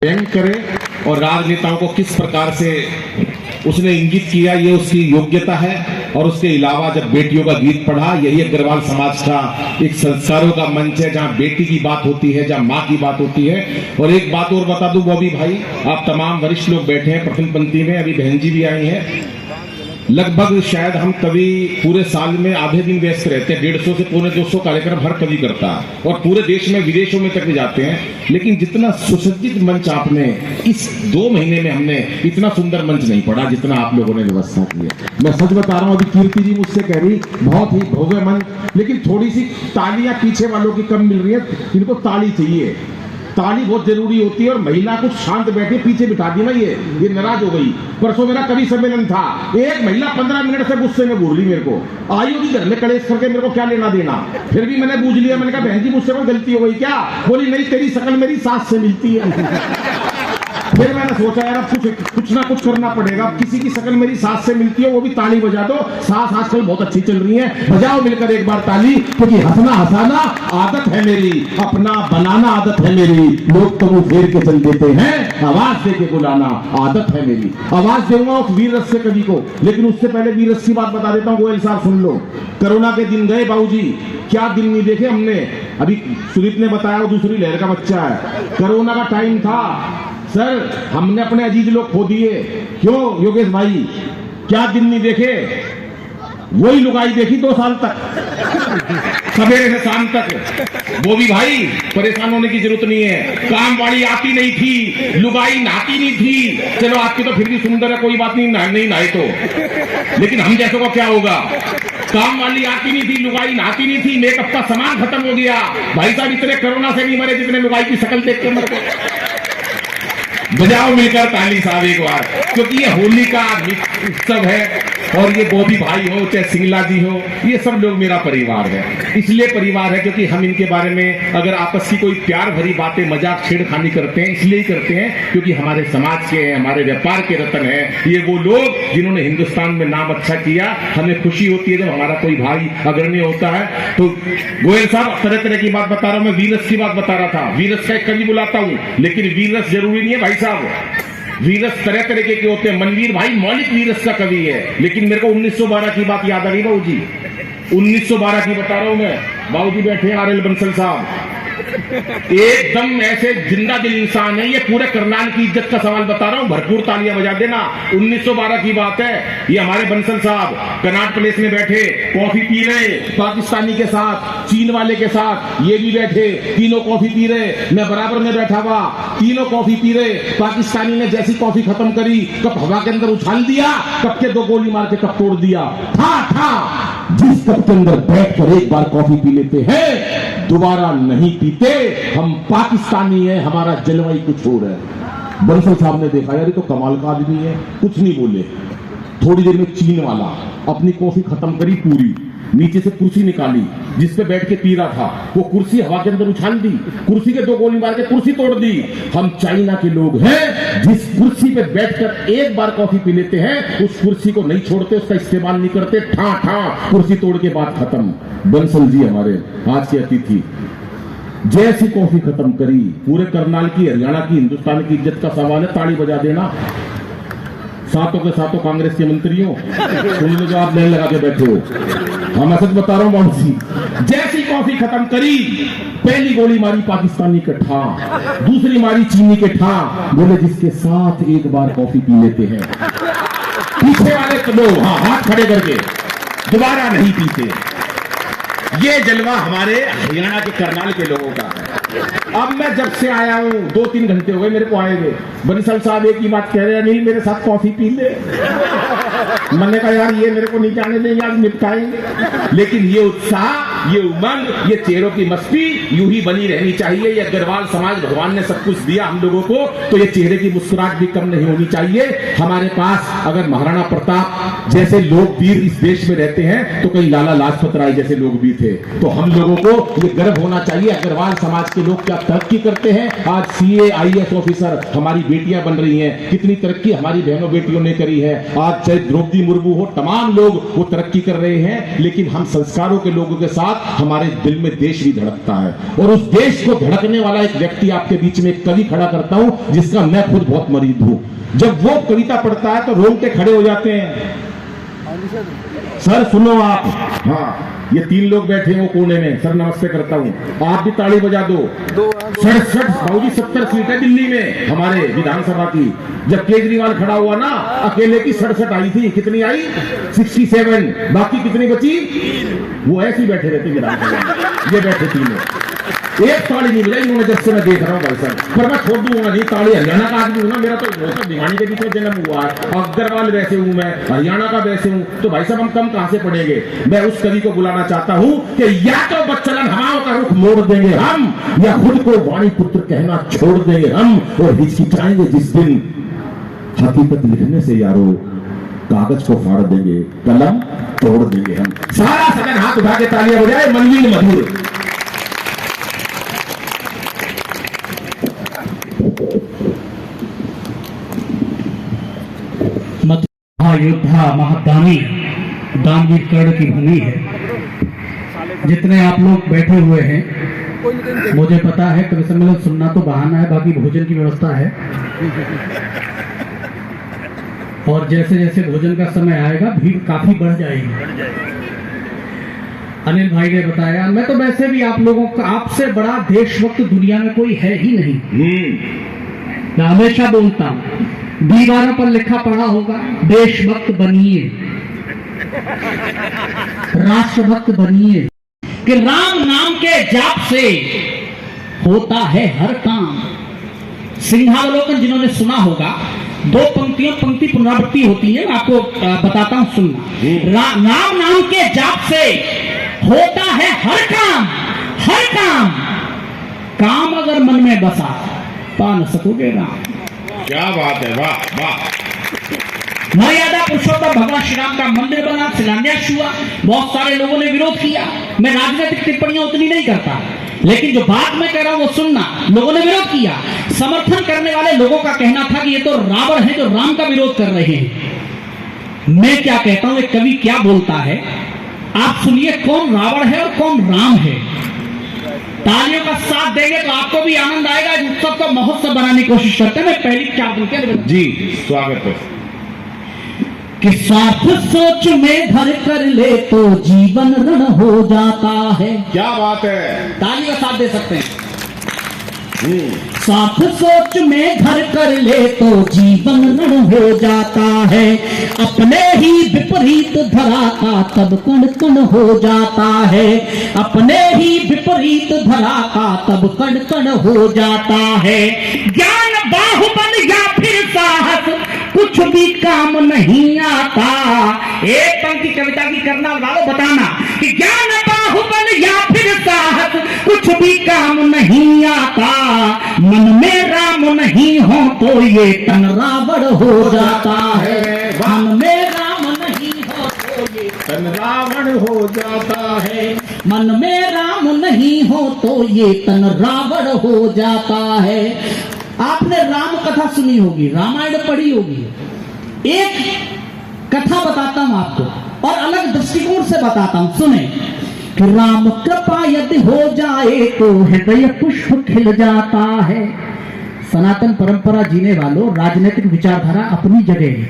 व्यंग करे और राजनेताओं को किस प्रकार से उसने इंगित किया, ये उसकी योग्यता है। और उसके अलावा जब बेटियों का गीत पढ़ा, यही अग्रवाल समाज का एक संस्कारों का मंच है, जहां बेटी की बात होती है, जहां माँ की बात होती है। और एक बात और बता दूं बॉबी भाई, आप तमाम वरिष्ठ लोग बैठे हैं प्रथम पंक्ति में, अभी बहन जी भी आई हैं। लगभग शायद हम कवि पूरे साल में आधे दिन व्यस्त रहते हैं, 150 से पौने 200 कार्यक्रम हर कवि करता है और पूरे देश में विदेशों में तक भी जाते हैं। लेकिन जितना सुसज्जित मंच आपने इस 2 महीने में, हमने इतना सुंदर मंच नहीं पढ़ा जितना आप लोगों ने व्यवस्था की है। मैं सच बता रहा हूं, अभी कीर्ति जी मुझसे कह रही बहुत ही भव्य मंच, लेकिन थोड़ी सी तालियां पीछे वालों की कम मिल रही है, इनको ताली चाहिए। ताली बहुत जरूरी होती है। और महिला कुछ शांत बैठे, पीछे बिठा दी ना, ये नाराज हो गई। परसों मेरा कवि सम्मेलन था, एक महिला 15 मिनट से गुस्से में बोल रही मेरे को, आई होगी घर में कलेश करके, मेरे को क्या लेना देना। फिर भी मैंने बूझ लिया, मैंने कहा बहन जी मुझसे कोई गलती हो गई क्या? बोली नहीं, तेरी शकल मेरी सास से मिलती है। फिर मैंने सोचा यार अब कुछ ना कुछ करना पड़ेगा। किसी की शकल मेरी सास से मिलती है, वो भी ताली बजा दो। सास आजकल बहुत अच्छी चल रही है, बजाओ मिलकर एक बार ताली, क्योंकि हंसना हंसाना आदत है मेरी, अपना बनाना आदत है मेरी। लोग तो मुंह फेर के चल देते हैं, आवाज दे के बुलाना आदत है मेरी। आवाज दूंगा उस वीर रस से कवि को, लेकिन उससे पहले वीर रस की बात बता देता हूँ। गोयल साहब सुन लो, कोरोना के दिन गए बाबूजी, क्या दिन नहीं देखे हमने। अभी सुदीप ने बताया वो दूसरी लहर का बच्चा है। कोरोना का टाइम था सर, हमने अपने अजीज लोग खो दिए। क्यों योगेश भाई, क्या दिन नहीं देखे? वही लुगाई देखी 2 साल तक, सवेरे से शाम तक। वो भी भाई परेशान होने की जरूरत नहीं है, काम वाली आती नहीं थी, लुगाई नहाती नहीं थी। चलो आपकी तो फिर भी सुंदर है, कोई बात नहीं, नहीं नहाए तो। लेकिन हम जैसों को क्या होगा? काम वाली आती नहीं थी, लुगाई नहाती नहीं थी, मेकअप का सामान खत्म हो गया। भाई साहब इतने कोरोना से नहीं मरे जितने लुगाई की शक्ल देख के मर गए। बजाओ मिलकर ताली साहब एक बार, क्योंकि ये होली का उत्सव है। और ये बॉबी भाई हो चाहे सिंगला जी हो, ये सब लोग मेरा परिवार है। इसलिए परिवार है क्योंकि हम इनके बारे में अगर आपस की कोई प्यार भरी बातें, मजाक, छेड़खानी करते हैं, इसलिए ही करते हैं क्योंकि हमारे समाज के हैं, हमारे व्यापार के रतन हैं। ये वो लोग जिन्होंने हिंदुस्तान में नाम अच्छा किया। हमें खुशी होती है जब हमारा कोई भाई अग्रणी होता है। तो गोयल साहब तरह तरह की बात बता रहा हूं, मैं वीरस की बात बता रहा था। वीरस का एक कवि बुलाता हूं, लेकिन वीरस जरूरी नहीं है भाई साहब। वीरस तरह तरीके के होते हैं। मनवीर भाई मौलिक वीरस का कवि है, लेकिन मेरे को 1912 की बात याद आ गई बाबूजी। 1912 की बता रहा हूं मैं। बाबूजी बैठे हैं RL बंसल साहब, एकदम ऐसे जिंदा दिल इंसान है। ये पूरे करनाल की इज्जत का सवाल बता रहा हूं, भरपूर तालियां बजा देना। 1912 की बात है। ये हमारे बंसल साहब कनाट प्लेस में बैठे, कॉफी पी रहे, पाकिस्तानी के साथ, चीन वाले के साथ, ये भी बैठे, तीनों कॉफी पी रहे। मैं बराबर में बैठा हुआ, तीनों कॉफी पी रहे। पाकिस्तानी ने जैसी कॉफी खत्म करी, कप हवा के अंदर उछाल दिया, कप के 2 गोली मार के कप तोड़ दिया। था जिस कप के अंदर बैठकर एक बार कॉफी पी लेते हैं, दोबारा नहीं पीते। हम पाकिस्तानी है, हमारा जलवाई कुछ और है। बंसल साहब ने देखा यार ये तो कमाल का आदमी है, कुछ नहीं बोले। थोड़ी देर में चीन वाला अपनी कॉफी खत्म करी पूरी, नीचे से कुर्सी निकाली जिस पे बैठ के पी रहा था, वो कुर्सी हवा के अंदर उछाल दी, कुर्सी के 2 गोली मार के कुर्सी तोड़ दी। हम चाइना के लोग हैं, जिस कुर्सी पे बैठकर एक बार कॉफी पी लेते हैं, उस कुर्सी को नहीं छोड़ते, उसका इस्तेमाल नहीं करते। ठा कुर्सी तोड़ के बाद खत्म। बंसल जी हमारे आज के अतिथि, जैसी कॉफी खत्म करी, पूरे करनाल की, हरियाणा की, हिंदुस्तान की इज्जत का सवाल है, ताली बजा देना। सातों के सातों कांग्रेस के मंत्रियों, सुन लो जो आप लाइन लगा के बैठे हो। हम सच बता रहा हूं बाबूजी, जैसी कॉफी खत्म करी, पहली गोली मारी पाकिस्तानी के ठा, दूसरी मारी चीनी के ठा। बोले जिसके साथ एक बार कॉफी पी लेते हैं, पीछे वाले तो लोग हाथ खड़े करके दोबारा नहीं पीते। ये जलवा हमारे हरियाणा के करनाल के लोगों का है। अब मैं जब से आया हूं 2-3 घंटे हो गए मेरे को आए हुए, बंसल साहब एक ही बात कह रहे हैं, नहीं मेरे साथ कॉफी पी ले। मैंने कहा यार ये मेरे को नहीं जाने देंगे, आज निपटाएंगे। लेकिन ये उत्साह, ये उमंग, ये चेहरों की मस्ती यूं ही बनी रहनी चाहिए। ये अग्रवाल समाज, भगवान ने सब कुछ दिया हम लोगों को, तो ये चेहरे की मुस्कुराहट भी कम नहीं होनी चाहिए। हमारे पास अगर महाराणा प्रताप जैसे लोग वीर इस देश में रहते हैं, तो कहीं लाला लाजपत राय जैसे लोग भी थे। तो हम लोगों को ये गर्व होना चाहिए, अग्रवाल समाज के लोग क्या तरक्की करते हैं। आज CA IAS ऑफिसर हमारी बेटियां बन रही हैं, कितनी तरक्की हमारी बहनों बेटियों ने करी है। आज चाहे द्रौपदी मुर्मू हो, तमाम लोग वो तरक्की कर रहे हैं। लेकिन हम संस्कारों के लोगों के साथ साथ हमारे दिल में देश भी धड़कता है, और उस देश को धड़कने वाला एक व्यक्ति आपके बीच में एक कवि खड़ा करता हूं जिसका मैं खुद बहुत मरीज हूं। जब वो कविता पढ़ता है तो रोंगटे खड़े हो जाते हैं। सर सुनो आप, हाँ ये 3 लोग बैठे हैं वो कोने में, सर नमस्ते करता हूं, आप भी ताली बजा दो। 67 भाऊजी 70 सीट है दिल्ली में हमारे विधानसभा की। जब केजरीवाल खड़ा हुआ ना, अकेले की 67 आई थी, कितनी आई? 67, बाकी कितनी बची? वो ऐसे ही बैठे रहते विधानसभा में, ये बैठे 3 एक ताली नहीं मिला इन्होंने, जब से मैं देख रहा हूँ भाई साहब, पर मैं छोड़ दूंगा नहीं ताली। हरियाणा का आदमी हूँ ना, मेरा तो भिवानी के बीच में जन्म हुआ है, अग्रवाल वैसे हूँ मैं, हरियाणा का वैसे हूँ, तो भाई साहब हम कम कहां से पढ़ेंगे। मैं उस कवि को बुलाना चाहता हूँ कि या तो बच्चलन हवाओं का रुख मोड़ देंगे हम, या खुद को वाणी पुत्र कहना छोड़ देंगे हम, और हिचकिचाएंगे जिस दिन हकीकत लिखने से यारो, कागज को फाड़ देंगे, कलम तोड़ देंगे हम। सारा सदन हाथ उठा के तालियां बजाए, मनवीर मधुर। महायोद्धा महादानी दानवीर कर्ण की भूमि है। जितने आप लोग बैठे हुए हैं, मुझे पता है कवि सम्मेलन सुनना तो बहाना है, बाकी भोजन की व्यवस्था है, और जैसे जैसे भोजन का समय आएगा भीड़ काफी बढ़ जाएगी। अनिल भाई ने बताया, मैं तो वैसे भी आप लोगों का, आपसे बड़ा देशभक्त दुनिया में कोई है ही नहीं। मैं हमेशा बोलता हूं, दीवारों पर लिखा पढ़ा होगा, देशभक्त बनिए, राष्ट्रभक्त बनिए, कि राम नाम के जाप से होता है हर काम। सिंहावलोकन जिन्होंने सुना होगा, 2 पंक्ति पुनरावृत्ति होती है, आपको बताता हूं सुनना। राम नाम के जाप से होता है हर काम, हर काम, काम अगर मन में बसा पा न सकोगे राम। क्या बात है, वाह वाह। मर्यादा पुरुषोत्तम भगवान श्री राम का मंदिर बना, शिलान्यास हुआ, बहुत सारे लोगों ने विरोध किया। मैं राजनीतिक टिप्पणियां उतनी नहीं करता, लेकिन जो बात मैं कह रहा हूं वो सुनना। लोगों ने विरोध किया, समर्थन करने वाले लोगों का कहना था कि ये तो रावण है जो राम का विरोध कर रहे हैं। मैं क्या कहता हूं, एक कवि क्या बोलता है, आप सुनिए कौन रावण है और कौन राम है। तालियों का साथ देंगे तो आपको भी आनंद आएगा। इस उत्सव को महोत्सव बनाने की कोशिश करते हैं। मैं पहली 4 दिन के जी स्वागत है। कि स्वार्थ सोच में भर कर ले तो जीवन ऋण हो जाता है। क्या बात है, ताली का साथ दे सकते हैं। स्वार्थ सोच में भर कर ले तो जीवन ऋण हो जाता है, अपने ही विपरीत धरा का तब कण कण हो जाता है, अपने ही विपरीत धरा का तब कण कण हो जाता है। ज्ञान बाहुबल या फिर साहस कुछ भी काम नहीं आता। एक पंक्ति कविता की करना वालों बताना कि ज्ञान बाहुबल या फिर साहस कुछ भी काम नहीं आता, मन में राम नहीं हो तो ये तन रावण हो जाता है, मन में राम नहीं हो तो ये तन रावण हो जाता है, मन में राम नहीं हो तो ये तन रावण हो जाता है। आपने राम कथा सुनी होगी, रामायण पढ़ी होगी। एक कथा बताता हूं आपको और अलग दृष्टिकोण से बताता हूं, सुने। कि राम कृपा यदि हो जाए तो हृदय पुष्प खिल जाता है। सनातन परंपरा जीने वालों, राजनीतिक विचारधारा अपनी जगह है,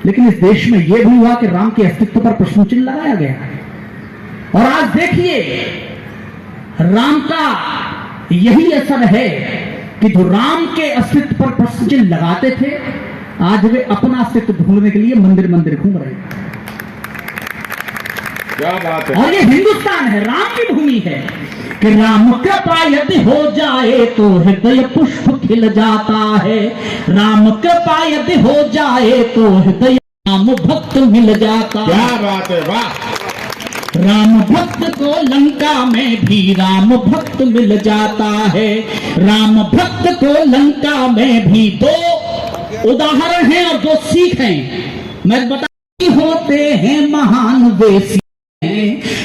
लेकिन इस देश में यह भी हुआ कि राम के अस्तित्व पर प्रश्न चिन्ह लगाया गया। और आज देखिए, राम का यही असर है कि जो राम के अस्तित्व पर प्रश्न चिन्ह लगाते थे, आज वे अपना अस्तित्व ढूंढने के लिए मंदिर मंदिर घूम रहे हैं। क्या बात है। और ये हिंदुस्तान है, राम की भूमि है। कि राम कृपा यदि हो जाए तो हृदय पुष्प खिल जाता है, राम कृपा यदि हो जाए तो हृदय राम भक्त मिल जाता है। क्या बात है, वाह। राम भक्त को लंका में भी राम भक्त मिल जाता है, राम भक्त को लंका में भी। 2 उदाहरण हैं और 2 सीख हैं। मैं बता, होते हैं महान वेसी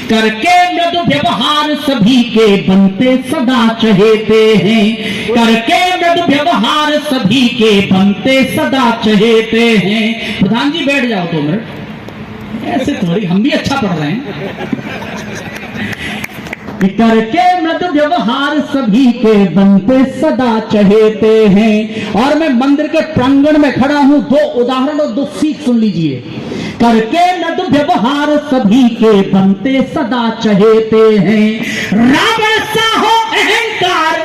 करके मृदु व्यवहार सभी के बनते सदा चहेते हैं, करके मृदु व्यवहार सभी के बनते सदा चहेते हैं। प्रधान जी बैठ जाओ 2 मिनट, ऐसे थोड़ी, हम भी अच्छा पढ़ रहे हैं। कि करके मृदु व्यवहार सभी के बनते सदा चहेते हैं। और मैं मंदिर के प्रांगण में खड़ा हूं, 2 उदाहरण और 2 सीख सुन लीजिए। करके मृदु व्यवहार सभी के बनते सदा चहेते हैं। रावण सा हो अहंकार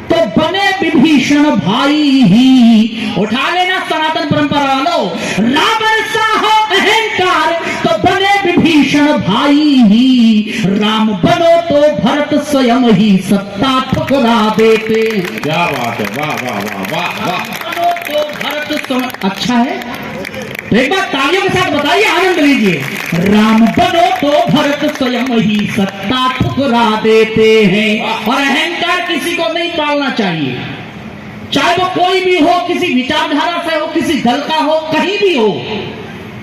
तो बने विभीषण भाई ही। उठा लेना सनातन परंपरा वालों, रावण सा हो अहंकार तो बने विभीषण भाई ही। राम बनो तो भरत स्वयं ही सत्ता ठुकरा देते। क्या बात है, वाह वाह वाह वाह वाह। बनो तो भरत स्वयं, अच्छा है तो एक बार तालियों के साथ बताइए, आनंद लीजिए। राम बनो तो भरत स्वयं ही सत्ता ठुकरा देते हैं। और अहंकार किसी को नहीं पालना चाहिए, चाहे वो कोई भी हो, किसी विचारधारा से हो, किसी दल का हो, कहीं भी हो।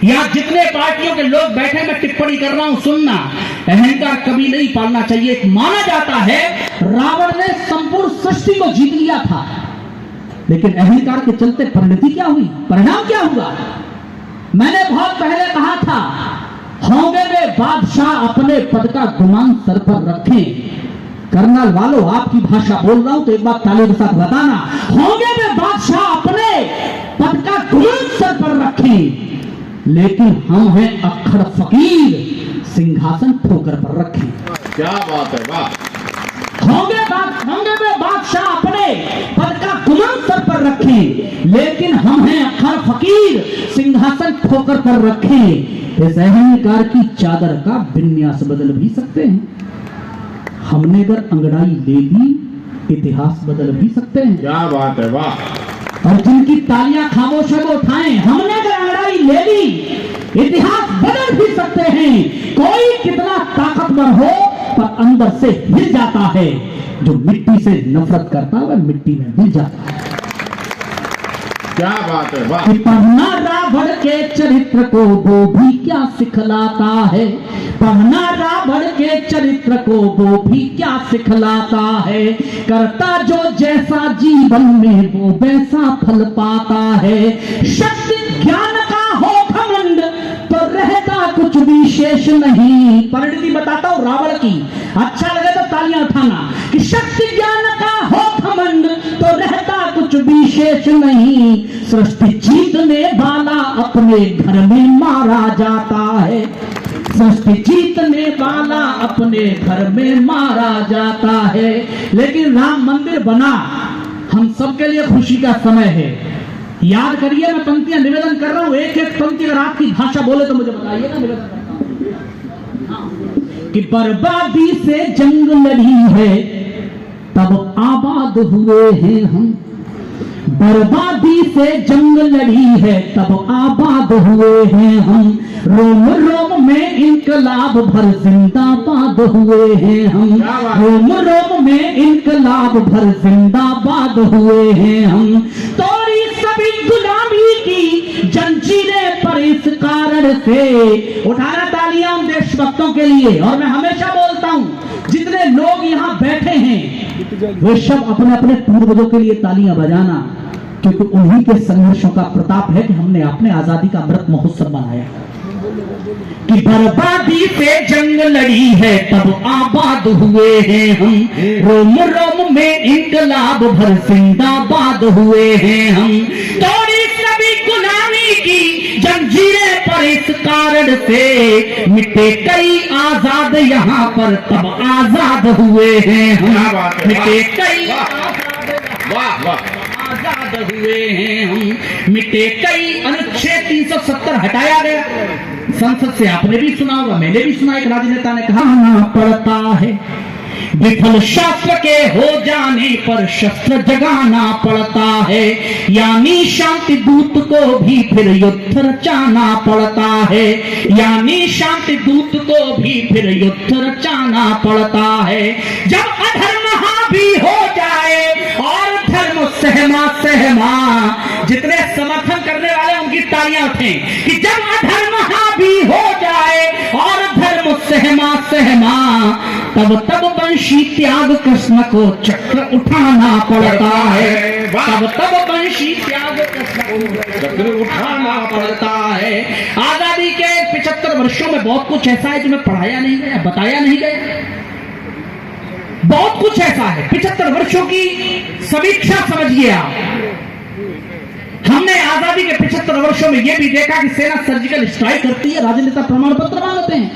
यहां जितने पार्टियों के लोग बैठे, मैं टिप्पणी कर रहा हूं, सुनना, अहंकार कभी नहीं पालना चाहिए। माना जाता है रावण ने संपूर्ण सृष्टि को जीत लिया था, लेकिन अहंकार के चलते परिणति क्या हुई, परिणाम क्या हुआ? मैंने बहुत पहले कहा था, होंगे वे बादशाह अपने पद का गुमान सर पर रखें। कर्नल वालों, आपकी भाषा बोल रहा हूं तो एक बात तालियों के साथ बताना, होंगे वे बादशाह अपने पद का गुमान सर पर रखें, लेकिन हम हैं अक्खड़ फकीर, सिंहासन ठोकर पर रखें। क्या बात है, वाह। होंगे वे बादशाह अपने पद का गुमान सर पर रखें, लेकिन हम हैं अक्खड़ फकीर, सिंहासन ठोकर पर रखें। इस अहंकार की चादर का विन्यास बदल भी सकते हैं। हमने अगर अंगड़ाई ले ली, इतिहास बदल भी सकते हैं। क्या बात है, वाह। और जिनकी तालियां खामोश है वो उठाएं। हमने अगर अंगड़ाई ले ली, इतिहास बदल भी सकते हैं। कोई कितना ताकतवर हो पर अंदर से हिल जाता है। जो मिट्टी से नफरत करता है वह मिट्टी में मिल जाता है। क्या बात है, वाह। कि पढ़ना रावण के चरित्र को वो भी क्या सिखलाता है, पढ़ना रावण के चरित्र को वो भी क्या सिखलाता है। करता जो जैसा जीवन में वो वैसा फल पाता है। शक्ति ज्ञान का हो घमंड तो रहता कुछ भी शेष नहीं। परिणति बताता हूं रावण की, अच्छा लगे तो तालियां उठाना। कि शक्ति ज्ञान का हो घमंड तो रहता कुछ भी शेष नहीं। सृष्टि जीतने वाला अपने घर में मारा जाता है। सृष्टि जीतने वाला अपने घर में मारा जाता है। लेकिन राम मंदिर बना, हम सबके लिए खुशी का समय है। याद करिए, मैं पंक्तियां निवेदन कर रहा हूं, एक एक पंक्ति अगर आपकी भाषा बोले तो मुझे बताइए ना, निवेदन करता हूं। कि बर्बादी से जंग लड़ी है तब आबाद हुए हैं हम। बर्बादी से जंग लड़ी है तब आबाद हुए हैं हम। रोम रोम में इनकलाब भर जिंदाबाद हुए हैं हम। रोम रोम में इनकलाब भर जिंदाबाद हुए हैं हम। तोड़ी सभी गुलामी की जंजीरें पर इस कारण से। उठाना तालियां उन देशभक्तों के लिए। और मैं हमेशा बोलता हूं, जितने लोग यहाँ बैठे हैं वे सब अपने अपने पूर्वजों के लिए तालियां बजाना, क्योंकि उन्हीं के संघर्षों का प्रताप है कि हमने अपने आजादी का अमृत महोत्सव मनाया। कि बर्बादी से जंग लड़ी है तब आबाद हुए हैं हम। रोम रोम में इनकलाब भर जिंदाबाद हुए हैं हम। तोड़ी सभी गुलामी की जंजीरें पर इस कारण से। मिटे कई आजाद यहाँ पर तब आजाद हुए हैं हम। मिटे कई वाह वाह, आजाद हुए हैं हम। मिटे कई अनुच्छेद 370 हटाया गया। संसद से आपने भी सुना होगा, मैंने भी सुना, एक राजनेता ने कहा पड़ता है विफल शास्त्र के हो जाने पर शस्त्र जगाना पड़ता है। यानी शांति दूत को भी फिर युद्ध रचाना पड़ता है। यानी शांति दूत को भी फिर युद्ध रचाना पड़ता है। जब अधर्म हावी हो जाए और धर्म सहमा सहमा। जितने समर्थन करने वाले उनकी तालियां उठें। कि जब अधर्म हावी हो जाए और धर्म सहमा सहमा, तब वंशी त्याग कृष्ण को चक्र उठाना पड़ता है। तब वंशी त्याग कृष्ण को चक्र उठाना पड़ता है। आजादी के 75 वर्षों में बहुत कुछ ऐसा है जो मैं पढ़ाया नहीं गया, बताया नहीं गया। बहुत कुछ ऐसा है। 75 वर्षों की समीक्षा समझिए आप। हमने आजादी के 75 वर्षों में यह भी देखा कि सेना सर्जिकल स्ट्राइक करती है, राजनेता प्रमाण पत्र मांगते हैं।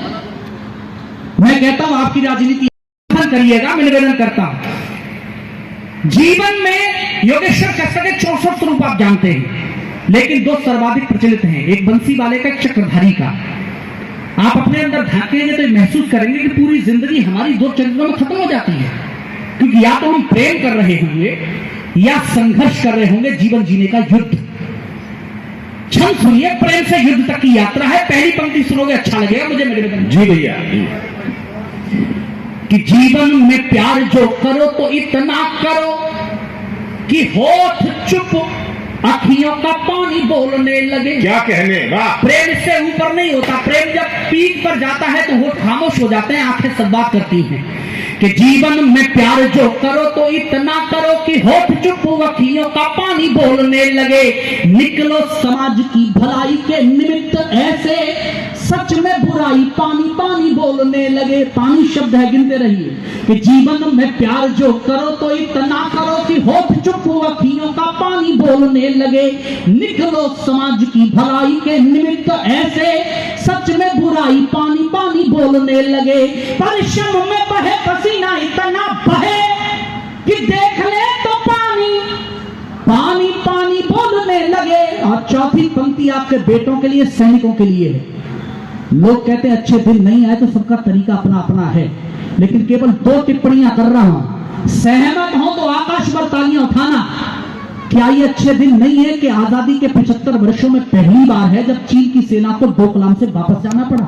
मैं कहता हूं आपकी राजनीति करिएगा, मैं निवेदन करता हूं। जीवन में योगेश्वर कश्यप के 64 स्वरूप आप जानते हैं, लेकिन दो सर्वाधिक प्रचलित हैं, एक बंसी वाले का, एक चक्रधारी का। आप अपने अंदर झांकेंगे तो महसूस करेंगे कि पूरी जिंदगी हमारी दो चरित्रों में खत्म हो जाती है, क्योंकि या तो हम प्रेम कर रहे होंगे या संघर्ष कर रहे होंगे, जीवन जीने का युद्ध। क्षण सुनिए, प्रेम से युद्ध तक की यात्रा है। पहली पंक्ति सुनोगे अच्छा लगेगा मुझे मेरे बदन। जी भैया, कि जीवन में प्यार जो करो तो इतना करो कि होठ चुप, अखियों का पानी बोलने लगे। क्या कहने, वाह। प्रेम से ऊपर नहीं होता। प्रेम जब पीक पर जाता है तो होठ खामोश हो जाते हैं, आंखें सब बात करती हैं। कि जीवन में प्यार जो करो तो इतना करो कि होठ चुप, अखियों का पानी बोलने लगे। निकलो समाज की भलाई के निमित्त ऐसे, सच में बुराई पानी पानी बोलने लगे। पानी शब्द है, गिनते रहिए। कि जीवन में प्यार जो करो तो इतना करो कि होठ चुप, अखियों का पानी बोलने लगे। निकलो समाज की भलाई के निमित्त ऐसे, सच में बुराई पानी पानी बोलने लगे। परिश्रम में बहे पसीना इतना बहे कि देख ले तो पानी पानी पानी बोलने लगे। और चौथी पंक्ति आपके बेटों के लिए, सैनिकों के लिए है। लोग कहते हैं अच्छे दिन नहीं आए, तो सबका तरीका अपना अपना है, लेकिन केवल 2 टिप्पणियां कर रहा हूं। सहमत हो तो आकाश पर तालियां उठाना। क्या ये अच्छे दिन नहीं है कि आजादी के 75 वर्षों में पहली बार है जब चीन की सेना को डोकलाम से वापस जाना पड़ा?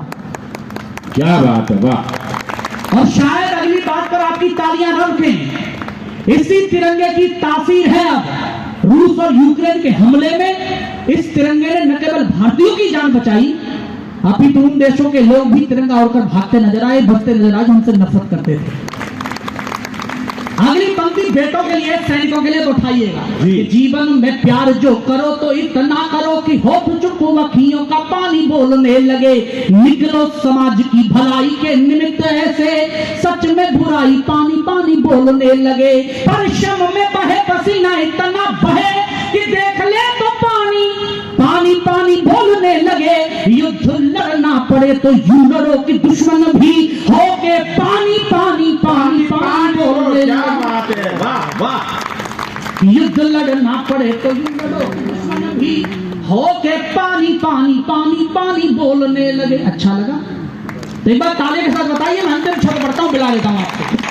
क्या बात है, वाह। और शायद अगली बात पर आपकी तालियां न रुकें। इसी तिरंगे की तासीर है अब रूस और यूक्रेन के हमले में। इस तिरंगे ने न केवल भारतीयों की जान बचाई, अपितु उन देशों के लोग भी तिरंगा ओढ़कर भागते नजर आए, भगते नजर आए, हमसे नफरत करते थे। अगली पंक्ति बेटों के लिए, सैनिकों के लिए तो उठाइएगा। जीवन में प्यार जो करो तो इतना करो कि होठ चुप, अखियों का पानी बोलने लगे। निकलो समाज की भलाई के निमित्त ऐसे, सच में बुराई पानी पानी बोलने लगे। परिश्रम में बहे पसीना इतना बहे कि देख ले तो पानी पानी पानी बोलने लगे। युद्ध लड़ना पड़े तो यूं लड़ो कि दुश्मन भी होके पानी पानी पानी पानी बोलने लगे। वाह वाह। युद्ध लड़ना पड़े तो यूं लड़ो कि दुश्मन भी होके पानी पानी पानी पानी बोलने लगे। अच्छा लगा तो एक बार ताले के साथ बताइए, मैं अंतिम छोड़ पड़ता हूं, बुला लेता हूं आपको।